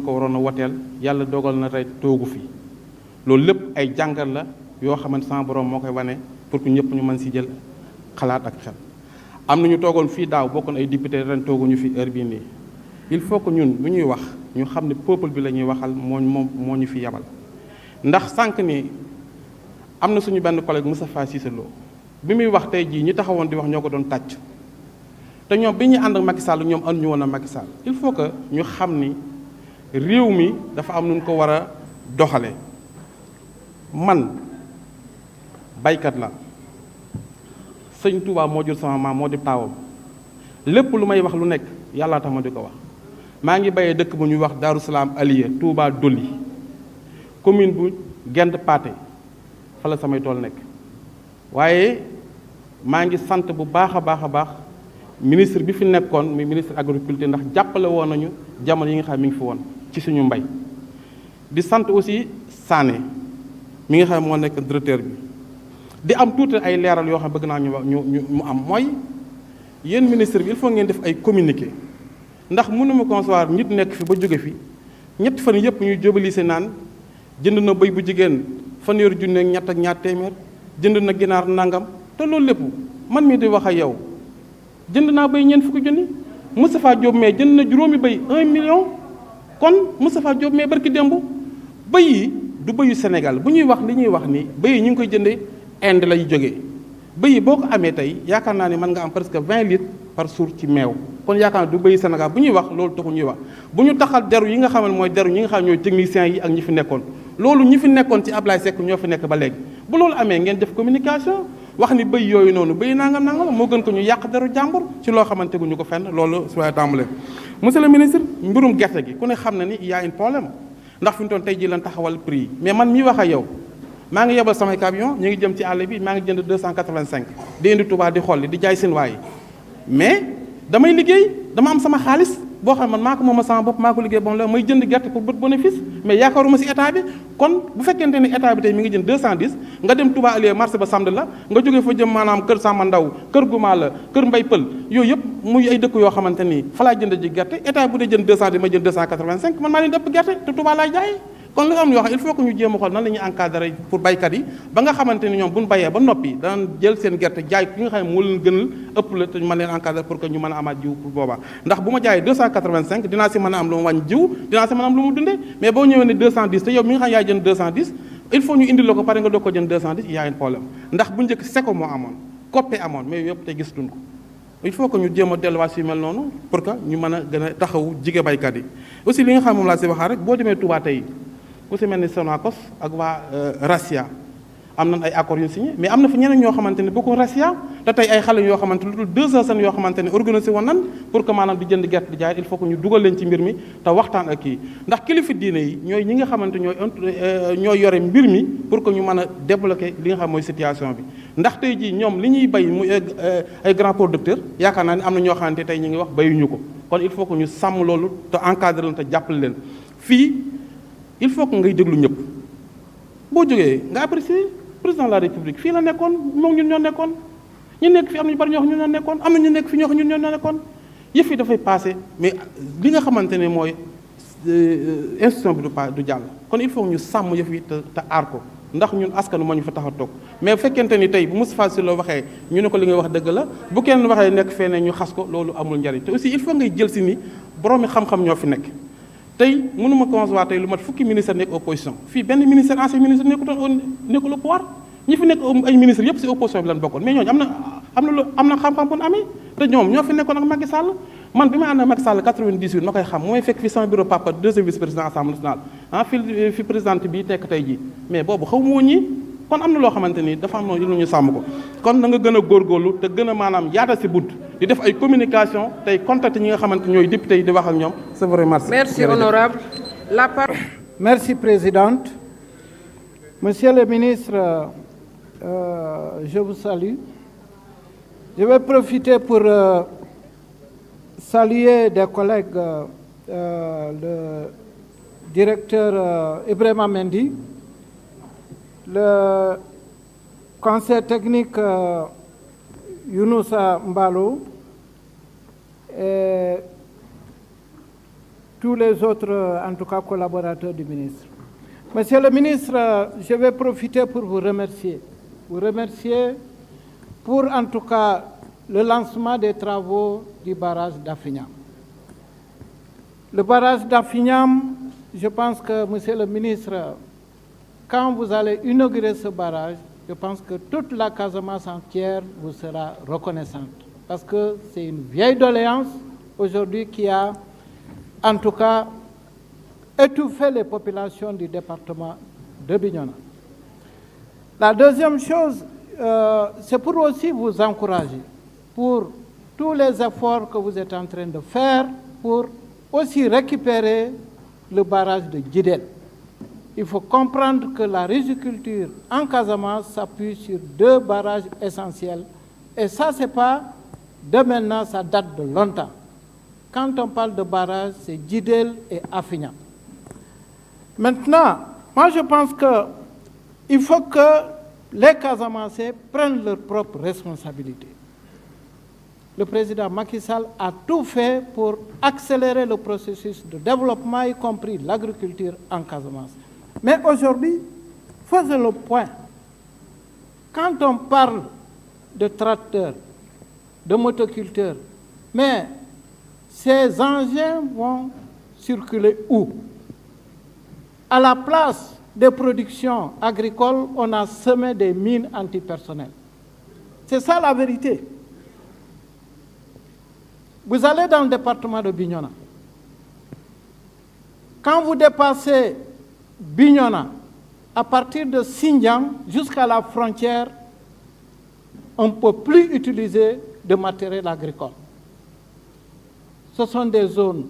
ko waroon a woteel yàlla dogal na tey toogu fi loolu lépp ay jàngal la yoo xamante sama borom moo koy wane pour que ñëpp ñu mën si jël xalaat ak xel. am na ñu toogoon fii daaw bokkoon ay député ren tooguñu fi heure bii nii il faut que ñun bu ñuy wax ñu xam ne peuple bi la ñuy waxal moo ñu fi yabal ndax sànq ni am na suñu benn collègue Moustapha Cissé Lo bi muy wax tey jii ñi taxawoon di wax ñoo ko doon tàcc te ñoom bi ñuy ànd ak Macky Sall ñoom ànd ñu woon a Macky Sall il faut que ñu xam ni réew mi dafa am nu ñu ko war a doxale man baykat la sëñ Touba moo jur sama maam moo di taawam lépp lu may wax lu nekk yàllaa tax ma di ko wax maa ngi bayee dëkk bu ñuy wax Darou Salaam Aliya Touba Doli commune bu Gent Pathé fa la samay tool nekk waaye maa ngi sant bu baax a baax ministre bi fi nekkoon muy ministre agriculture ndax jàppale woon nañu jamono yi nga xam mi ngi fi woon ci suñu mbay di sant aussi Sané mi nga xam moo nekk directeur bi di am tuuti ay leeral yoo xam bëgg naa ñu mu am mooy yéen ministre bi il faut ngeen def ay communiqué ndax mënuma concevoir nit nekk fi ba jóge fi ñetti fan yëpp ñuy jóbalise naan jënd na bëy bu jigéen fanweeri junne ak ñett ak ñaar téeméer jënd na ginaar nangam te loolu lépp man mii di wax ak yow jënd naa bëy ñeent fukki junni Moustapha Diop mais jënd na juróomi bëy 1 million kon Moustapha Diop mais barki démb bëy yi du bëyu Sénégal bu ñuy wax li ñuy wax ni bëy yi ñu ngi koy jëndee Inde lay jógee bëy yi boo ko amee tey yaakaar naa ni mën nga am presque 20 litres par jour ci meew kon yaakaar naa du bëyu Sénégal bu ñuy wax loolu taxul ñuy wax bu ñu taxal deru yi nga xam ne mooy deru ñi nga xam ñooy techniciens yi ak ñi fi nekkoon loolu ñi fi nekkoon ci Ablaye Seck ñoo fi nekk ba léegi bu loolu amee ngeen def communication wax ni bëy yooyu noonu bëy nangam moo gën ko ñu yàq deru jàmbur ci loo xamante guñu ko fenn loolu su waay tàmbalee monsieur le ministre mbirum gerte gi ku ne xam na ni il y a un problème ndax fi mu toon tey jii lan taxawal prix yi mais man mii wax ak yow maa ngi yebal samay camion ñu ngi jëm ci àll bi maa ngi jënd 285 di indi Touba di xolli di jaay seen waay mais damay liggéey dama am sama xaalis boo xam man maa ko moom sama bopp maa ko liggéey bon la may jënd gerte pour bët bénéfice mais yaakaaruma si état bi kon bu fekkente ni état bi tey mi ngi jënd 210 nga dem Touba Alieu marché ba samedi la nga jógee fa jëm maanaam kër Samba Ndaw kër Guma la kër Mbay Pël yooyu yëpp muy ay dëkk yoo xamante ni fa laa jënd ji gerte état bu dee jënd 210 ma jënd 285 man maa leen dëpp gerte te Touba laay jaay kon li am yoo xam il faut que ñu jéem a xool nan la ñuy encadrer pour baykat yi ba nga xamante ni ñoom bu ñu bayee ba noppi danañ jël seen gerte jaay ki nga xam ne moo leen gënal ëpp la te ñu mën leen encadrer pour que ñu mën a amaat jiw pour boobaa ndax bu ma jaayee 285 dinaa si mën a am lu mu wàññi jiw dinaa si mën a am lu mu dundee mais boo ñëwee ne 210 te yow mi nga xam yaay jënd 210 il faut ñu indil la ko pare nga doog ko jënd 210 il y a un problème ndax bu njëkk seko moo amoon koppe amoon mais yëpp tey gisatuñ ko il faut que ñu jéem a delluwaat si mel noonu pour que ñu mën a gën a taxaw jige baykat yi aussi li nga xam moom laa si waxaa rek boo demee Touba tey ku si mel ni Sonacos ak waa Racia am nañ ay accords yu signé mais am na fa ñeneen ñoo xamante ne bokku Racia te tey ay xale yoo xamante ne lu dul 2 ans yoo xamante ne organisé woon nan pour que maanaam di jënd gerte di jaay il faut que ñu dugal leen ci mbir mi te waxtaan ak kii ndax kilifa diine yi ñooy ñi nga xamante ñooy yore mbir mi pour que ñu mën a débloquer li nga xam mooy situation bi ndax tey jii ñoom li ñuy bay muy ay grands producteurs yaakaar naa ne am na ñoo xamante tey ñu ngi wax bayuñu ko kon il faut que ñu sàmm loolu te encadrer leen te jàppale leen fii il faut que ngay déglu ñëpp boo jógee nga apprécier président de la république fii la nekkoon moom ñun ñoo nekkoon ñu nekk fi am na ñu bari ñoo xam ñun ñoo nekkoon am na ñu nekk fi ñoo xam ñun ñoo nekkoon yëf yi dafay passé mais li nga xamante ne mooy institution bi du jàll kon il faut ñu sàmm yëf yi te aar ko ndax ñun askanu moo ñu fa tax a toog mais bu fekkente ni tey bu Moustapha Cissé Lo waxee ñu ne ko li ngay wax dëgg la bu kenn waxee nekk fee ne ñu xas ko loolu amul njariñ te aussi il faut ngay jël si ni boroomi xam-xam ñoo fi nekk tey mënuma concevoir tey lu mat fukki ministère nekk opposition fii benn ministère ancien ministre nekkul au pouvoir ñi fi nekk ay ministre yëpp si opposition bi lan bokkoon mais ñooñu am na xam-xam bu ñu amee te ñoom ñoo fi nekkoon ak Macky Sall man bi ma ànd ak Macky Sall 98 ma koy xam mooy fekk fi sama bureau papa deuxième vice président assemblée nationale fi présidente bi nekk tey jii mais boobu xaw ma woon ñi kon am na loo xamante ni dafa am lu ñu sàmm ko kon na nga gën a góorgóorlu te gën a maanaam yaata si bunt di def ay communication tey contacté ñi nga xamante ñooy député yi di wax ak ñoom c'est vrai merci. Merci honorable. La parole. Merci présidente. Monsieur le ministre, je vous salue. Je vais profiter pour saluer des collègues, le directeur Ibrahima Mendy, le conseil technique Younoussa Mbalo et tous les autres, en tout cas collaborateurs du ministre. Monsieur le ministre, je vais profiter pour vous remercier. Vous remercier pour, en tout cas, le lancement des travaux du barrage d'Afignam. Le barrage d'Afignam, je pense que, monsieur le ministre, quand vous allez inaugurer ce barrage, je pense que toute la Casamance entière vous sera reconnaissante. Parce que c'est une vieille doléance aujourd'hui qui a, en tout cas, étouffé les populations du département de Bignona. La deuxième chose, c'est pour aussi vous encourager pour tous les efforts que vous êtes en train de faire pour aussi récupérer le barrage de Djidel. Il faut comprendre que la riziculture en Casamance s'appuie sur 2 barrages essentiels. Et ça, ce n'est pas de maintenant, ça date de longtemps. Quand on parle de barrages, c'est Djidel et Afignam. Maintenant, moi je pense qu'il faut que les Casamancés prennent leurs propres responsabilités. Le président Macky Sall a tout fait pour accélérer le processus de développement, y compris l'agriculture en Casamance. Mais aujourd'hui, faisons le point. Quand on parle de tracteurs, de motoculteurs, mais ces engins vont circuler où? À la place des productions agricoles, on a semé des mines antipersonnelles. C'est ça la vérité. Vous allez dans le département de Bignona. Quand vous dépassez Bignona, à partir de Xinjiang jusqu'à la frontière, on ne peut plus utiliser de matériel agricole. Ce sont des zones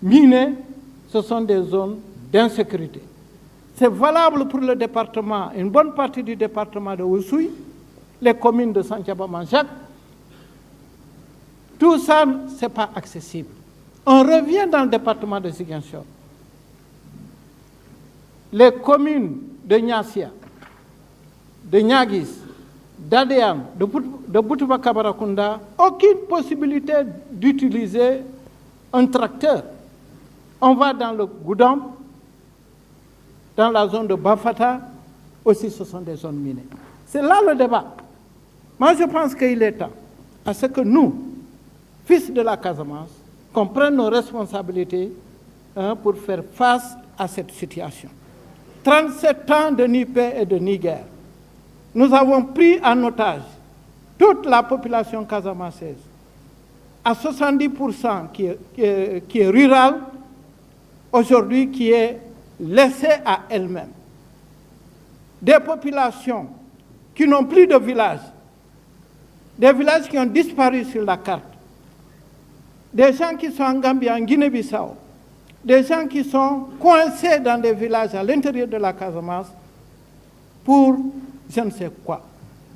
minées, ce sont des zones d'insécurité. C'est valable pour le département, une bonne partie du département de Oussouye, les communes de Santhiaba-Manchac. Tout ça, ce n'est pas accessible. On revient dans le département de Ziguinchor. Les communes de Niassia, de Niaguis, d'Adéan, de Boutouba-Kabarakunda, aucune possibilité d'utiliser un tracteur. On va dans le Goudam, dans la zone de Bafata, aussi ce sont des zones minées. C'est là le débat. Moi, je pense qu'il est temps à ce que nous, fils de la Casamance, qu'on prenne nos responsabilités pour faire face à cette situation. 37 ans de ni paix et de ni guerre. Nous avons pris en otage toute la population casamançaise, à 70% qui est rurale, aujourd'hui qui est laissée à elle-même. Des populations qui n'ont plus de villages, des villages qui ont disparu sur la carte, des gens qui sont en Gambie, en Guinée-Bissau, des gens qui sont coincés dans des villages à l'intérieur de la Casamance pour je ne sais quoi.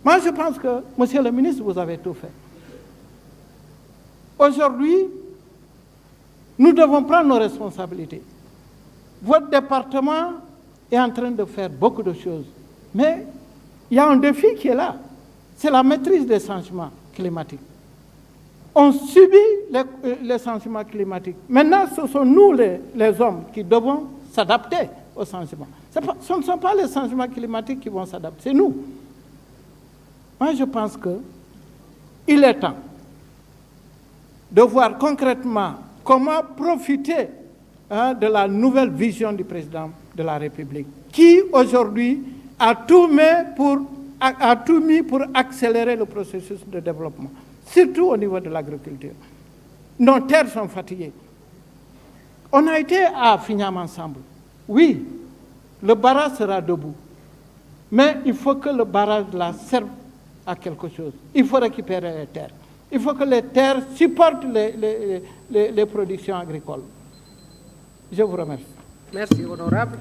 Moi, je pense que, monsieur le ministre, vous avez tout fait. Aujourd'hui, nous devons prendre nos responsabilités. Votre département est en train de faire beaucoup de choses. Mais il y a un défi qui est là. C'est la maîtrise des changements climatiques. On subit les changements climatiques. Maintenant, ce sont nous, les hommes, qui devons s'adapter aux changements. Ce ne sont pas les changements climatiques qui vont s'adapter, c'est nous. Moi, je pense qu'il est temps de voir concrètement comment profiter de la nouvelle vision du président de la République, qui aujourd'hui a tout mis pour accélérer le processus de développement, surtout au niveau de l'agriculture. Nos terres sont fatiguées. On a été à Afignam ensemble. Oui, le barrage sera debout. Mais il faut que le barrage là serve à quelque chose. Il faut récupérer les terres. Il faut que les terres supportent les productions agricoles. Je vous remercie. Merci, honorable.